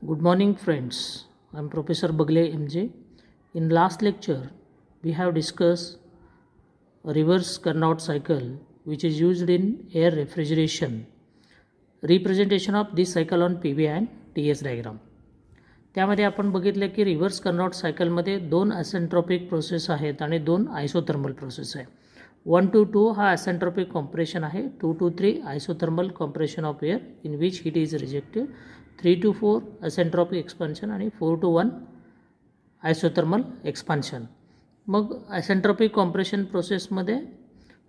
Good morning, friends. I'm Professor Bagle MJ. In last lecture, we have discussed a reverse Carnot cycle, which is used in air refrigeration. Representation of this cycle on PV and TS diagram. त्यामध्ये आपण बघितलं की reverse कर्नॉट सायकलमध्ये दोन ॲसेंट्रॉपिक process आहेत आणि दोन isothermal process आहे. 1 to 2 हा ॲसेंट्रॉपिक कॉम्प्रेशन आहे. 2 to 3 isothermal compression of air in which heat is rejected. 3 to 4 isentropic expansion आणि 4 to 1 आयसोथर्मल एक्सपान्शन. मग ॲसेंट्रॉपिक कॉम्प्रेशन प्रोसेसमध्ये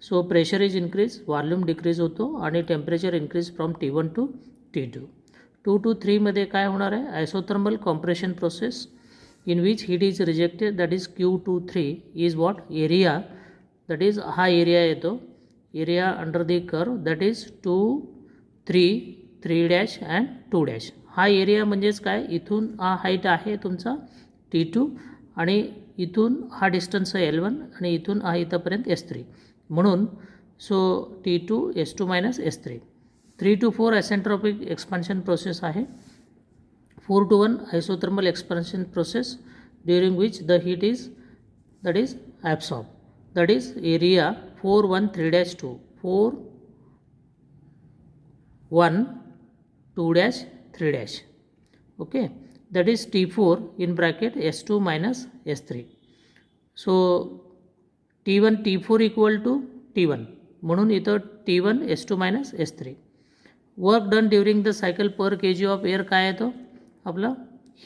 so pressure is increase, volume decrease होतो आणि temperature increase from T1 to T2. 2 to 3 मध्ये काय होणार आहे, isothermal compression process in which heat is rejected, that is Q23 is what area, that is हा area येतो, area under the curve that is 2, 3, 3 dash and 2 dash. हा area म्हणजेच काय, इथून हा हाईट आहे तुमचा T2 आणि इथून हा डिस्टन्स आहे L1 आणि इथून हा इथंपर्यंत S3. म्हणून so T2 S2 minus S3. 3 to 4 isentropic expansion process आहे. 4 to 1 isothermal expansion process during which the heat is that is absorb, that is area 4, 1, 3 dash 2, 4, 1, 2 dash 3 dash. Okay, that is T4 in bracket S2 minus S3. So T1 T4 equal to T1, म्हणून इथं T1 S2 minus S3. Work done during the cycle पर kg of air काय येतो आपलं,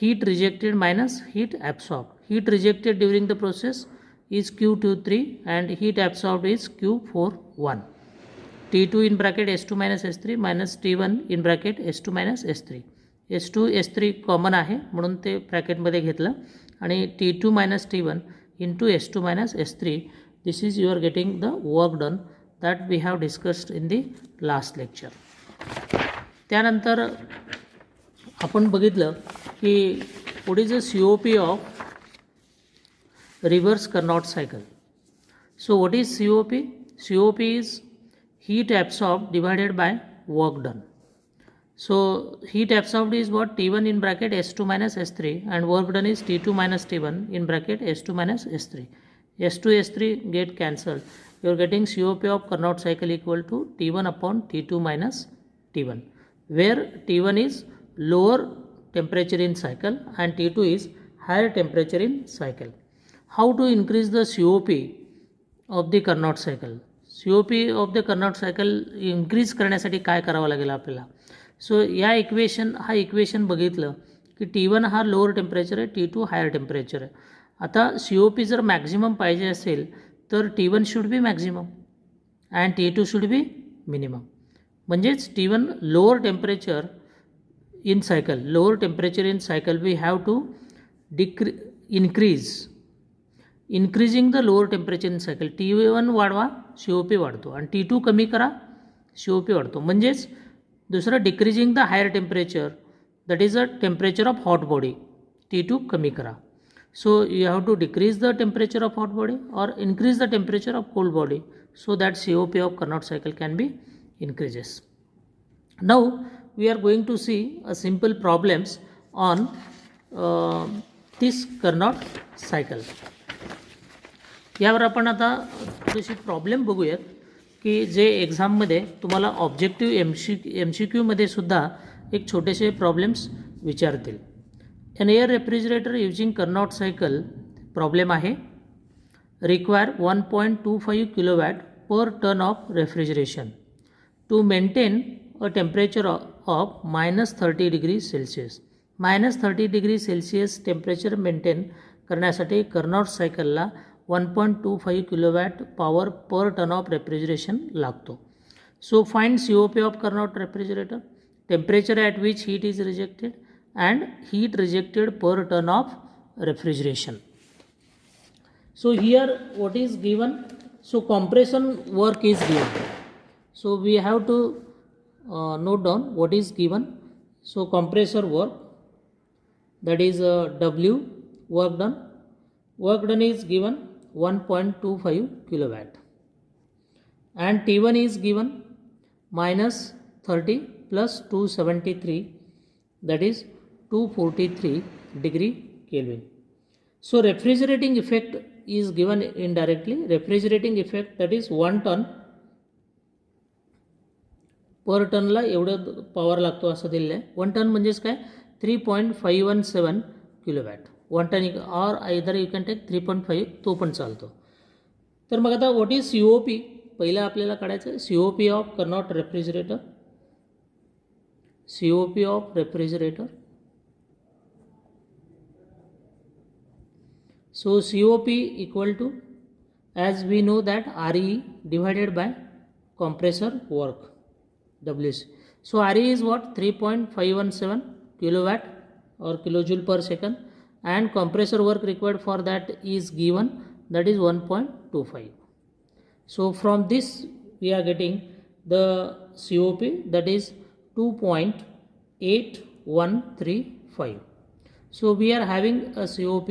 heat rejected minus heat absorb. Heat rejected during the process is Q23 and heat absorb is Q41. T2 in bracket S2 minus S3 minus T1 in bracket S2 minus S3. S2 S3 common आहे म्हणून ते ब्रॅकेटमध्ये घेतलं आणि T2 minus T1 into S2 minus S3. This is you are getting the work done that we have discussed in the last lecture. त्यानंतर आपण बघितलं की what is the COP of reverse Carnot cycle. So what is COP? COP is heat absorbed divided by work done. So heat absorbed is what, T1 in bracket S2 minus S3 and work done is T2 minus T1 in bracket S2 minus S3. S2 S3 get cancelled. You are getting COP of Carnot cycle equal to T1 upon T2 minus T1, where T1 is lower temperature in cycle and T2 is higher temperature in cycle. How to increase the COP of the Carnot cycle? COP of the Carnot cycle increase करण्यासाठी काय करावं लागेल आपल्याला. सो या हा equation बघितलं की T1 हा लोअर टेम्परेचर आहे, T2 हायर टेम्परेचर आहे. आता COP जर मॅक्झिमम पाहिजे असेल तर T1 should be maximum and T2 should be minimum. म्हणजेच T1 lower temperature in cycle, lower temperature in cycle we have to increasing the lower temperature in cycle. T1 वाढवा, COP वाढतो आणि T2 कमी करा, COP वाढतो. म्हणजेच दुसरं decreasing the higher temperature that is a temperature of hot body, T2 कमी करा. So you have to decrease the temperature of hot body और increase the temperature of cold body so that COP of Carnot cycle can be increases. Now we are going to see a simple problems on this Carnot cycle. यावर आपण आता थोडीशी problem बघूयात की जे एक्झाममध्ये तुम्हाला objective MCQ सुद्धा एक छोटेसे प्रॉब्लेम्स विचारतील. An air refrigerator using Carnot cycle problem आहे. require 1.25 kilowatt per ton of refrigeration to maintain a temperature of minus 30 degrees Celsius. minus 30 degrees Celsius temperature maintain करण्यासाठी Carnot सायकलला 1.25 kilowatt power per ton of refrigeration लागतो. So find COP of Carnot refrigerator, temperature at which heat is rejected and heat rejected per ton of refrigeration. So here what is given, so compression work is given, so we have to note down what is given. So compressor work, that is W work done is given 1.25 kilowatt and T1 is given minus 30 plus 273, that is 243 degree Kelvin. So refrigerating effect is given indirectly. Refrigerating effect, that is 1 ton पर टनला एवढं power लागतो असं दिलेलं आहे. 1 ton म्हणजेच काय, 3.517 kilowatt. 1 ton or either you can take 3.5, तो पण चालतो. तर मग आता व्हॉट इज COP पहिलं आपल्याला काढायचं आहे. COP of Carnot refrigerator. COP of refrigerator. So COP equal to, as we know that, RE divided by compressor work, WC. So RE is what, 3.517 kilowatt or kilojoule per second, and compressor work required for that is given, that is 1.25. So from this we are getting the COP, that is 2.8135. So we are having a COP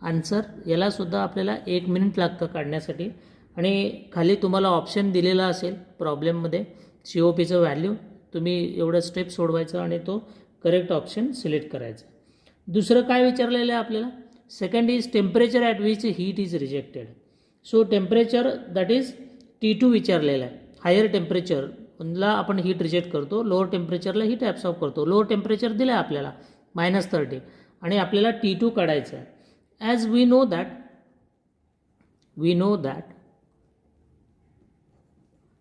answer. यालासुद्धा आपल्याला 1 minute लागतं काढण्यासाठी. आणि खाली तुम्हाला option दिलेला असेल प्रॉब्लेममध्ये COPचं value. तुम्ही एवढं स्टेप सोडवायचं आणि तो करेक्ट ऑप्शन सिलेक्ट करायचा. दुसरं काय विचारलेलं आहे आपल्याला, second is temperature at which heat is rejected. So temperature, that is T2 विचारलेलं आहे. हायर टेम्परेचरला आपण हीट रिजेक्ट करतो, लोअर टेम्परेचरला हीट ॲब्सॉर्ब करतो. लोअर टेम्परेचर दिलं आहे आपल्याला -30 आणि आपल्याला T2 काढायचं आहे. As we know that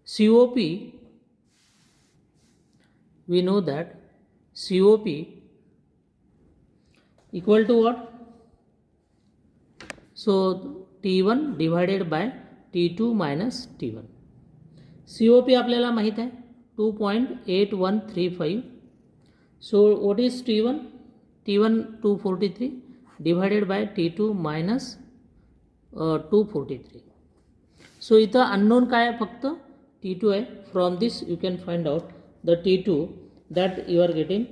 COP equal to what? So T1 divided by T2 minus T1. COP आपल्याला माहित आहे 2.8135. So what is T1? T1 243 divided by T2 minus 243. So इथं अननोन काय आहे, फक्त T2 आहे. From this you can find out the T2 that you are getting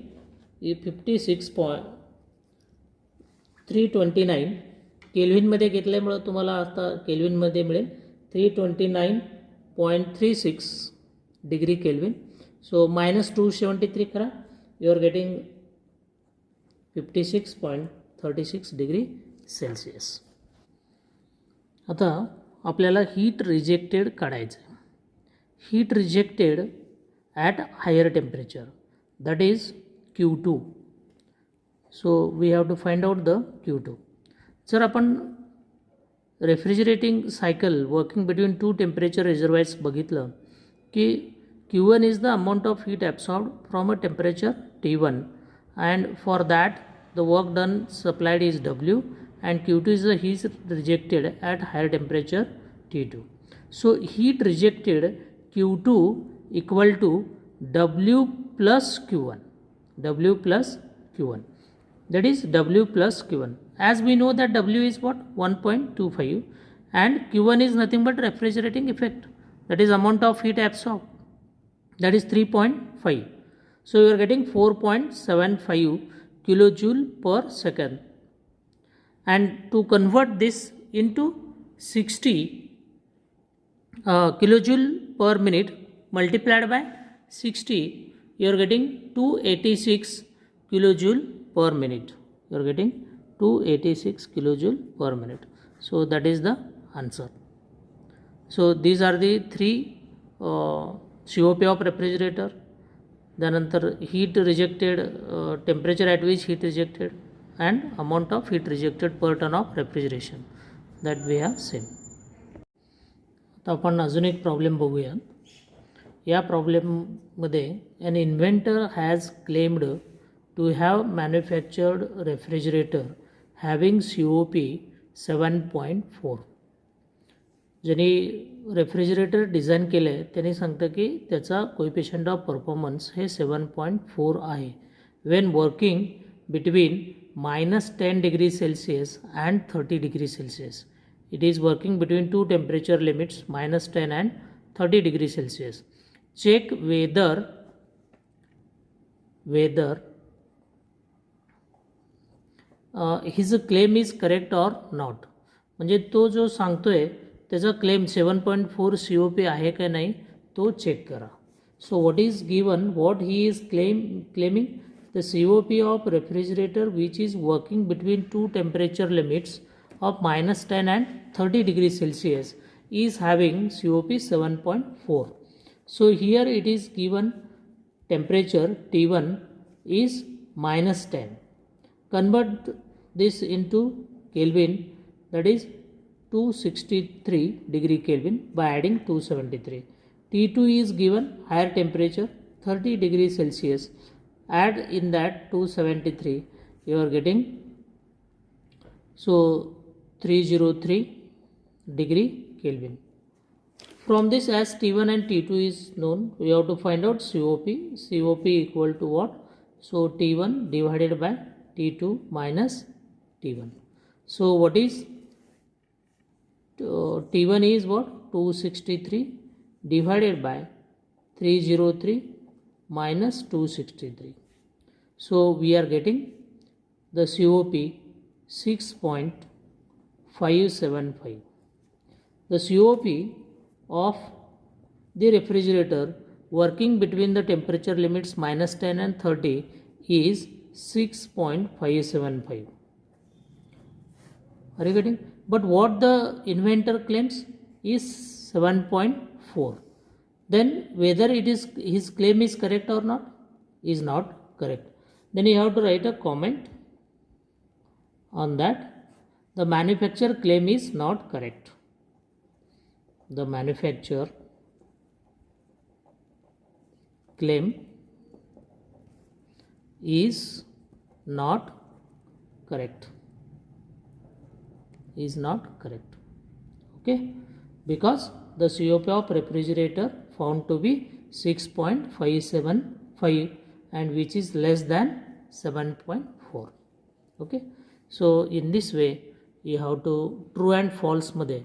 56.329 केल्विनमध्ये घेतल्यामुळं तुम्हाला आता केल्विनमध्ये मिळेल 329.36 डिग्री केल्विन. सो -273 करा, you are getting 56.36 degree Celsius. आता आपल्याला हीट रिजेक्टेड काढायचं आहे. Heat rejected at higher temperature, that is Q2. So we have to find out the Q2. जर आपण refrigerating cycle working between 2 temperature reservoirs बघितलं की Q1 is the amount of heat absorbed from a temperature T1, and for that the work done supplied is W, and Q2 is the heat rejected at higher temperature T2. So heat rejected Q2 equal to W plus Q1. W plus Q1, that is W plus Q1. As we know that W is what, 1.25, and Q1 is nothing but refrigerating effect, that is amount of heat absorbed, that is 3.5. So you are getting 4.75 kilojoule per second. And to convert this into 60 kilojoule per minute multiplied by 60, you are getting 286 kilojoule per minute. You are getting 286 kilojoule per minute. So that is the answer. So these are the 3 COP of refrigerator. त्यानंतर heat rejected, temperature at which heat rejected, and amount of heat rejected per ton of refrigeration that we have same. आता आपण अजून एक problem बघूया. या प्रॉब्लेममध्ये an inventor has claimed to have manufactured refrigerator having COP 7.4. ज्यांनी refrigerator design केलं आहे त्यांनी सांगतं की त्याचा कोएफिशियंट ऑफ परफॉर्मन्स हे 7.4 आहे when working between -10 degree Celsius and 30 degree Celsius. It is working between 2 temperature limits -10 and 30 degree Celsius. Check whether his claim is correct or not. म्हणजे तो जो सांगतोय त्याचा क्लेम 7.4 COP आहे का नाही तो चेक करा. So what is given, what he is claiming, the the COP of refrigerator which is working between two temperature limits of -10 and 30 degrees Celsius is having COP 7.4. So here it is given temperature T1 is -10. Convert this into Kelvin, that is 263 degree Kelvin by adding 273. T2 is given higher temperature 30 degrees Celsius. Add in that 273, you are getting so 303 degree Kelvin. From this, as T1 and T2 is known, we have to find out COP. COP equal to what? So T1 divided by T2 minus T1. So what is T1 is what? 263 divided by 303 minus 263. So we are getting the COP 6.575. The COP of the refrigerator working between the temperature limits -10 and 30 is 6.575. Are you getting? But what the inventor claims is 7.4. Then whether it is his claim is correct or not is not correct. Then you have to write a comment on that. The manufacturer claim is not correct. The manufacturer claim is not correct. Is not correct. Okay, because the COP of refrigerator found to be 6.575 and which is less than 7.4. Okay, so in this way you have to true and false मध्ये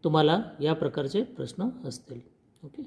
तुम्हाला या प्रकारचे प्रश्न असतील. Okay.